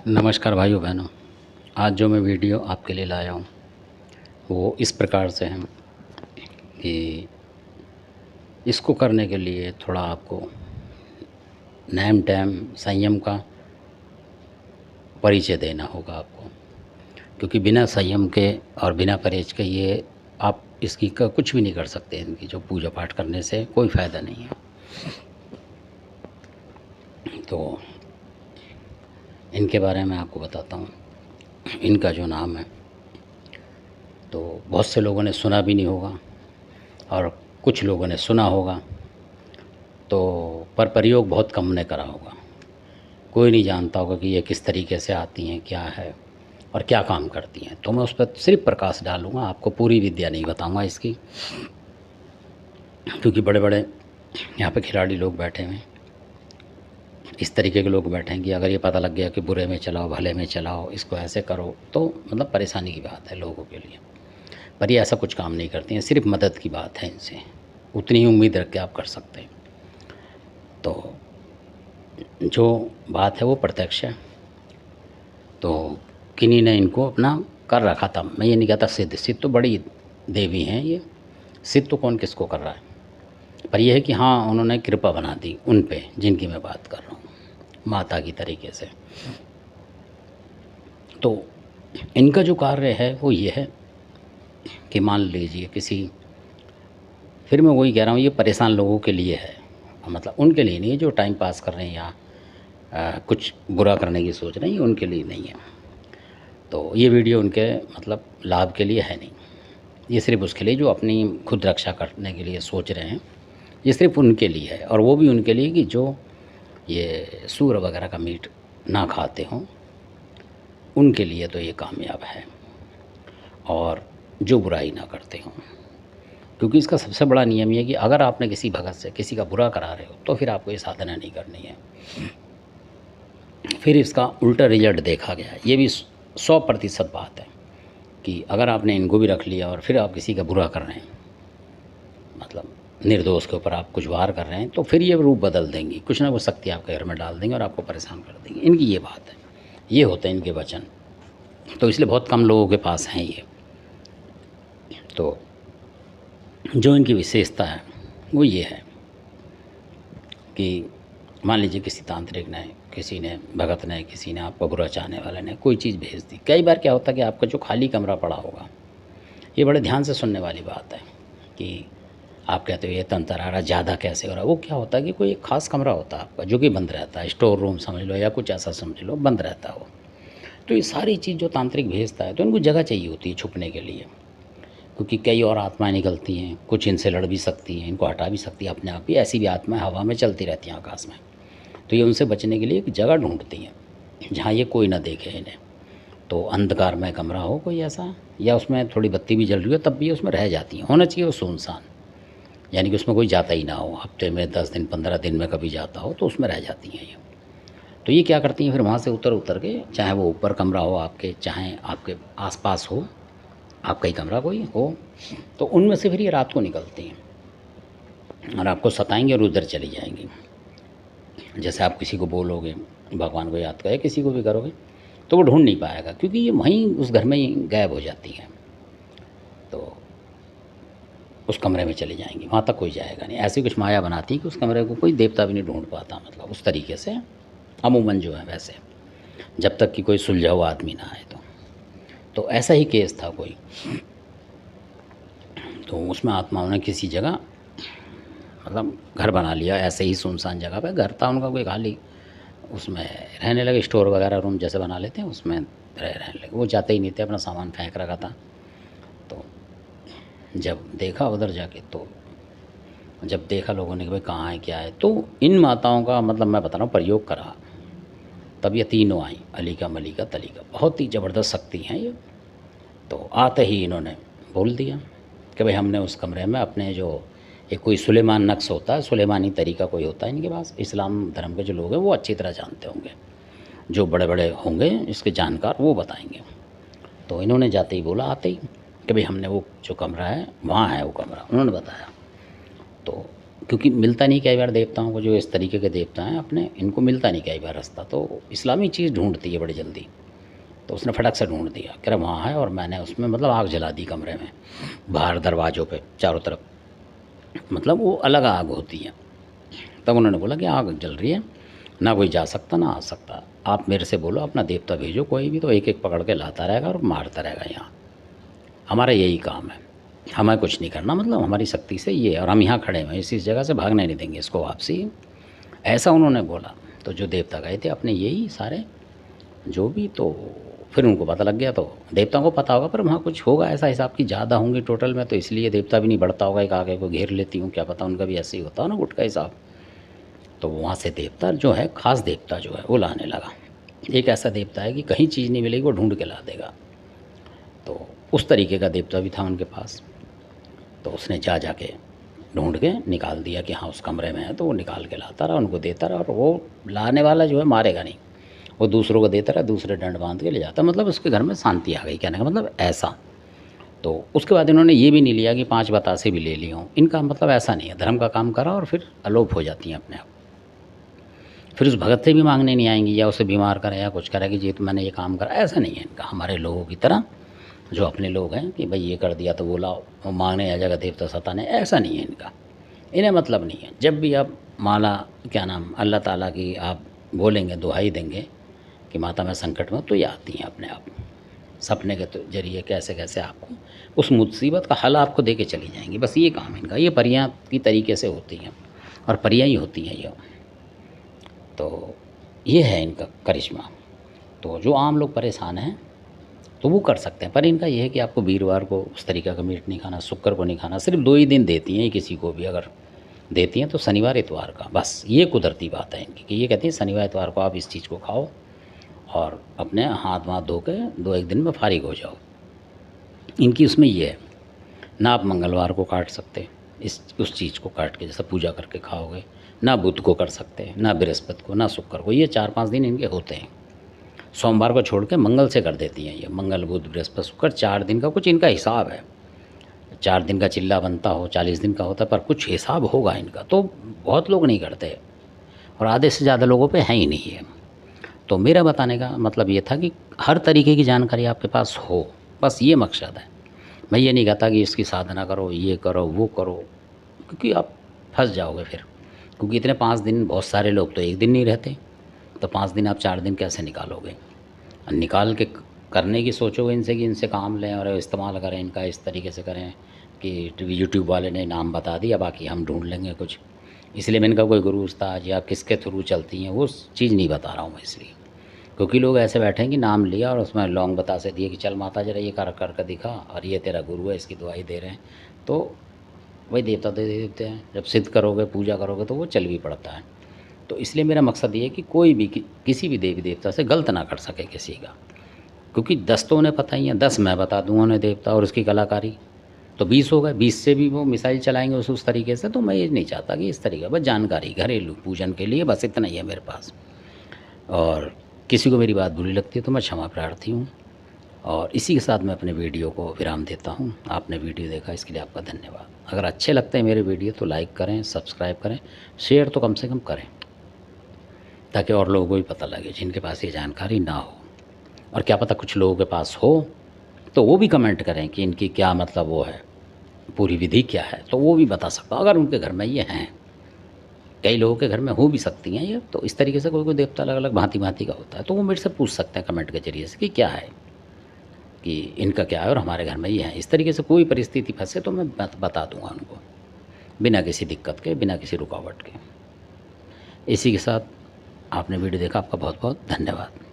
नमस्कार भाइयों बहनों। आज जो मैं वीडियो आपके लिए लाया हूँ वो इस प्रकार से है कि इसको करने के लिए थोड़ा आपको नेम टेम संयम का परिचय देना होगा आपको, क्योंकि बिना संयम के और बिना परहेज के ये आप इसकी का कुछ भी नहीं कर सकते। इनकी जो पूजा पाठ करने से कोई फ़ायदा नहीं है। तो इनके बारे में आपको बताता हूँ। इनका जो नाम है तो बहुत से लोगों ने सुना भी नहीं होगा और कुछ लोगों ने सुना होगा, तो पर प्रयोग बहुत कम ने करा होगा। कोई नहीं जानता होगा कि ये किस तरीके से आती हैं, क्या है और क्या काम करती हैं। तो मैं उस पर सिर्फ प्रकाश डालूँगा, आपको पूरी विद्या नहीं बताऊँगा इसकी, क्योंकि बड़े बड़े यहाँ पे खिलाड़ी लोग बैठे हैं, इस तरीके के लोग बैठे हैं कि अगर ये पता लग गया कि बुरे में चलाओ भले में चलाओ, इसको ऐसे करो, तो मतलब परेशानी की बात है लोगों के लिए। पर ये ऐसा कुछ काम नहीं करती हैं, सिर्फ मदद की बात है। इनसे उतनी ही उम्मीद रख के आप कर सकते हैं। तो जो बात है वो प्रत्यक्ष है। तो किन्हीं ने इनको अपना कर रखा था। मैं ये नहीं कहता सिद्ध तो बड़ी देवी हैं ये, सिद्ध तो कौन किसको कर रहा है, पर यह है कि हाँ उन्होंने कृपा बना दी उन पे जिनकी मैं बात कर रहा हूँ, माता की तरीके से। तो इनका जो कार्य है वो ये है कि मान लीजिए किसी, फिर मैं वही कह रहा हूँ, ये परेशान लोगों के लिए है, मतलब उनके लिए नहीं है जो टाइम पास कर रहे हैं या कुछ बुरा करने की सोच रहे हैं, ये उनके लिए नहीं है। तो ये वीडियो उनके मतलब लाभ के लिए है नहीं, ये सिर्फ उसके लिए जो अपनी खुद रक्षा करने के लिए सोच रहे हैं। ये सिर्फ उनके लिए है, और वो भी उनके लिए कि जो ये सूअर वगैरह का मीट ना खाते हों, उनके लिए तो ये कामयाब है, और जो बुराई ना करते हों। क्योंकि इसका सबसे बड़ा नियम ये है कि अगर आपने किसी भगत से किसी का बुरा करा रहे हो तो फिर आपको ये साधना नहीं करनी है। फिर इसका उल्टा रिजल्ट देखा गया है। ये भी 100% बात है कि अगर आपने इनको भी रख लिया और फिर आप किसी का बुरा कर रहे हैं, मतलब निर्दोष के ऊपर आप कुछ वार कर रहे हैं, तो फिर ये रूप बदल देंगी, कुछ ना कुछ शक्ति आपके घर में डाल देंगे और आपको परेशान कर देंगे। इनकी ये बात है, ये होते हैं इनके वचन। तो इसलिए बहुत कम लोगों के पास हैं ये। तो जो इनकी विशेषता है वो ये है कि मान लीजिए किसी तांत्रिक ने, किसी ने भगत ने, किसी ने आपका बुरा चाहने वाले ने कोई चीज़ भेज दी। कई बार क्या होता है कि आपका जो खाली कमरा पड़ा होगा, ये बड़े ध्यान से सुनने वाली बात है कि आप कहते हो ये तंत्र आ रहा, ज़्यादा कैसे हो रहा। वो क्या होता है कि कोई एक ख़ास कमरा होता है आपका जो कि बंद रहता है, स्टोर रूम समझ लो या कुछ ऐसा समझ लो, बंद रहता हो। तो ये सारी चीज़ जो तांत्रिक भेजता है तो इनको जगह चाहिए होती है छुपने के लिए, क्योंकि कई और आत्माएं निकलती हैं, कुछ इनसे लड़ भी सकती हैं, इनको हटा भी सकती है अपने आप ही। ऐसी भी आत्माएं हवा में चलती रहती हैं, आकाश में। तो ये उनसे बचने के लिए एक जगह ढूंढती हैं जहाँ ये कोई ना देखे इन्हें। तो अंधकार में कमरा हो कोई ऐसा, या उसमें थोड़ी बत्ती भी जल रही हो, तब भी उसमें रह जाती हैं। होना चाहिए वो सुनसान, यानी कि उसमें कोई जाता ही ना हो। हफ्ते में 10 दिन 15 दिन में कभी जाता हो तो उसमें रह जाती हैं ये। तो ये क्या करती हैं, फिर वहाँ से उतर के, चाहे वो ऊपर कमरा हो आपके, चाहे आपके आसपास हो, आपका ही कमरा कोई हो, तो उनमें से फिर ये रात को निकलती हैं और आपको सताएंगे और उधर चली जाएंगी। जैसे आप किसी को बोलोगे, भगवान को याद करें, किसी को भी करोगे, तो वो ढूंढ नहीं पाएगा, क्योंकि ये वहीं उस घर में ही गायब हो जाती हैं। तो उस कमरे में चली जाएंगी, वहाँ तक कोई जाएगा नहीं। ऐसी कुछ माया बनाती है कि उस कमरे को कोई देवता भी नहीं ढूंढ पाता, मतलब उस तरीके से अमूमन जो है वैसे, जब तक कि कोई सुलझा हुआ आदमी ना आए। तो ऐसा ही केस था कोई, तो उसमें आत्माओं ने किसी जगह मतलब घर बना लिया, ऐसे ही सुनसान जगह पे घर था उनका कोई खाली, उसमें रहने लगे। स्टोर वगैरह रूम जैसे बना लेते हैं उसमें रहने लगे। वो जाते ही नहीं थे, अपना सामान फेंक रखा था। तो जब देखा उधर जाके, तो जब देखा लोगों ने कि भाई कहाँ है क्या है, तो इन माताओं का मतलब मैं बता रहा हूँ प्रयोग करा। तब ये तीनों आई, अलीका मलिका तलीका, बहुत ही ज़बरदस्त शक्ति हैं ये। तो आते ही इन्होंने बोल दिया कि भाई हमने उस कमरे में अपने जो एक कोई सुलेमान नक्श होता है, सुलेमानी तरीका कोई होता है इनके पास, इस्लाम धर्म के जो लोग हैं वो अच्छी तरह जानते होंगे, जो बड़े बड़े होंगे इसके जानकार वो बताएंगे। तो इन्होंने जाते ही बोला आते ही कि भाई हमने वो जो कमरा है वहाँ है वो कमरा, उन्होंने बताया। तो क्योंकि मिलता नहीं कई बार देवताओं को, जो इस तरीके के देवता हैं अपने, इनको मिलता नहीं कई बार रास्ता, तो इस्लामी चीज़ ढूंढती है बड़ी जल्दी। तो उसने फटक से ढूंढ दिया, कह रहा वहाँ है, और मैंने उसमें मतलब आग जला दी कमरे में, बाहर दरवाज़ों पे चारों तरफ, मतलब वो अलग आग होती है। तब उन्होंने बोला कि आग जल रही है, ना कोई जा सकता ना आ सकता, आप मेरे से बोलो अपना देवता भेजो कोई भी, तो एक एक पकड़ के लाता रहेगा और मारता रहेगा। यहाँ हमारा यही काम है, हमें कुछ नहीं करना, मतलब हमारी शक्ति से ये, और हम यहाँ खड़े हैं, इस जगह से भागने नहीं देंगे इसको वापसी, ऐसा उन्होंने बोला। तो जो देवता गए थे अपने यही सारे जो भी, तो फिर उनको पता लग गया, तो देवताओं को पता होगा पर वहाँ कुछ होगा ऐसा हिसाब की ज़्यादा होंगे टोटल में, तो इसलिए देवता भी नहीं बढ़ता होगा, एक आगे को घेर लेती हूँ, क्या पता उनका भी ऐसे ही होता हो ना गुट का हिसाब। तो वहाँ से देवता जो है, खास देवता जो है वो लाने लगा। एक ऐसा देवता है कि कहीं चीज़ नहीं मिलेगी वो ढूंढ के ला देगा, तो उस तरीके का देवता भी था उनके पास। तो उसने जा के ढूंढ के निकाल दिया कि हाँ उस कमरे में है, तो वो निकाल के लाता रहा, उनको देता रहा, और वो लाने वाला जो है मारेगा नहीं, वो दूसरों को देता रहा, दूसरे डंड बांध के ले जाता, मतलब उसके घर में शांति आ गई, कहने का मतलब ऐसा। तो उसके बाद इन्होंने ये भी नहीं लिया कि 5 बतासे भी ले ली हों, इनका मतलब ऐसा नहीं है, धर्म का काम करा और फिर अलोप हो जाती हैं अपने आप। फिर उस भगत से भी मांगने नहीं आएंगी, या उसे बीमार करें या कुछ करें कि जी तो मैंने ये काम करा, ऐसा नहीं है इनका। हमारे लोगों की तरह जो अपने लोग हैं कि भाई ये कर दिया तो वो लाओ, वो मांगने आ जाएगा देवता सताने, ऐसा नहीं है इनका। इन्हें मतलब नहीं है, जब भी आप माला क्या नाम अल्लाह ताला की आप बोलेंगे, दुहाई देंगे कि माता मैं संकट में हूँ, तो ये आती हैं अपने आप, सपने के जरिए कैसे कैसे आपको उस मुसीबत का हल आपको दे के चली जाएंगी। बस ये काम इनका, ये परियां की तरीके से होती हैं, और परियां ही होती हैं ये। तो ये है इनका करिश्मा। तो जो आम लोग परेशान हैं तो वो कर सकते हैं, पर इनका ये है कि आपको वीरवार को उस तरीक़े का मीट नहीं खाना, शुक्र को नहीं खाना, सिर्फ 2 ही दिन देती हैं किसी को भी, अगर देती हैं तो शनिवार इतवार का, बस ये कुदरती बात है इनकी कि ये कहती हैं शनिवार इतवार को आप इस चीज़ को खाओ और अपने हाथ वाथ धो के 2-1 दिन में फारिग हो जाओ। इनकी उसमें ये है, ना आप मंगलवार को काट सकते इस उस चीज़ को काट के जैसे पूजा करके खाओगे, ना बुध को कर सकते, ना बृहस्पति को, ना शुक्र को, ये 4-5 दिन इनके होते हैं। सोमवार को छोड़ के मंगल से कर देती हैं ये, मंगल बुध बृहस्पति शुक्र 4 दिन का कुछ इनका हिसाब है। 4 दिन का चिल्ला बनता हो, 40 दिन का होता है, पर कुछ हिसाब होगा इनका, तो बहुत लोग नहीं करते, और आधे से ज़्यादा लोगों पे है ही नहीं है। तो मेरा बताने का मतलब ये था कि हर तरीके की जानकारी आपके पास हो, बस ये मकसद है। मैं ये नहीं कहता कि इसकी साधना करो, ये करो, वो करो, क्योंकि आप फंस जाओगे फिर, क्योंकि इतने 5 दिन बहुत सारे लोग तो 1 दिन नहीं रहते, तो 5 दिन आप 4 दिन कैसे निकालोगे? निकाल के करने की सोचोगे इनसे कि इनसे काम लें और इस्तेमाल करें, इनका इस तरीके से करें कि यूट्यूब वाले ने नाम बता दिया, बाकी हम ढूंढ लेंगे कुछ। इसलिए मैं इनका कोई गुरु उस्ताद या किसके थ्रू चलती हैं वो चीज़ नहीं बता रहा हूँ मैं, इसलिए क्योंकि लोग ऐसे बैठे हैं कि नाम लिया और उसमें लौंग बता से दिए कि चल माता जरा ये कर कर दिखा, और ये तेरा गुरु है, इसकी दुआई दे रहे हैं, तो वही देवता दे देते हैं। जब सिद्ध करोगे, पूजा करोगे, तो वो चल भी पड़ता है। तो इसलिए मेरा मकसद ये है कि कोई भी किसी भी देवी देवता से गलत ना कर सके किसी का, क्योंकि 10 तो उन्हें पता ही है, 10 मैं बता दूँगा उन्हें देवता और उसकी कलाकारी, तो 20 हो गए, 20 से भी वो मिसाइल चलाएंगे उस तरीके से। तो मैं ये नहीं चाहता कि इस तरीके, बस जानकारी घरेलू पूजन के लिए बस इतना ही है मेरे पास। और किसी को मेरी बात बुरी लगती है तो मैं क्षमा प्रार्थी हूँ, और इसी के साथ मैं अपने वीडियो को विराम देता हूँ। आपने वीडियो देखा इसके लिए आपका धन्यवाद। अगर अच्छे लगते हैं मेरे वीडियो तो लाइक करें, सब्सक्राइब करें, शेयर तो कम से कम करें, ताकि और लोगों को भी पता लगे जिनके पास ये जानकारी ना हो। और क्या पता कुछ लोगों के पास हो, तो वो भी कमेंट करें कि इनकी क्या मतलब वो है, पूरी विधि क्या है, तो वो भी बता सकता हूँ अगर उनके घर में ये हैं। कई लोगों के घर में हो भी सकती हैं ये, तो इस तरीके से कोई कोई देवता अलग अलग भांति भांति का होता है, तो वो मेरे से पूछ सकते हैं कमेंट के जरिए से कि क्या है, कि इनका क्या है और हमारे घर में ये है। इस तरीके से कोई परिस्थिति फंसे तो मैं बता दूंगा उनको, बिना किसी दिक्कत के, बिना किसी रुकावट के। इसी के साथ आपने वीडियो देखा, आपका बहुत बहुत धन्यवाद।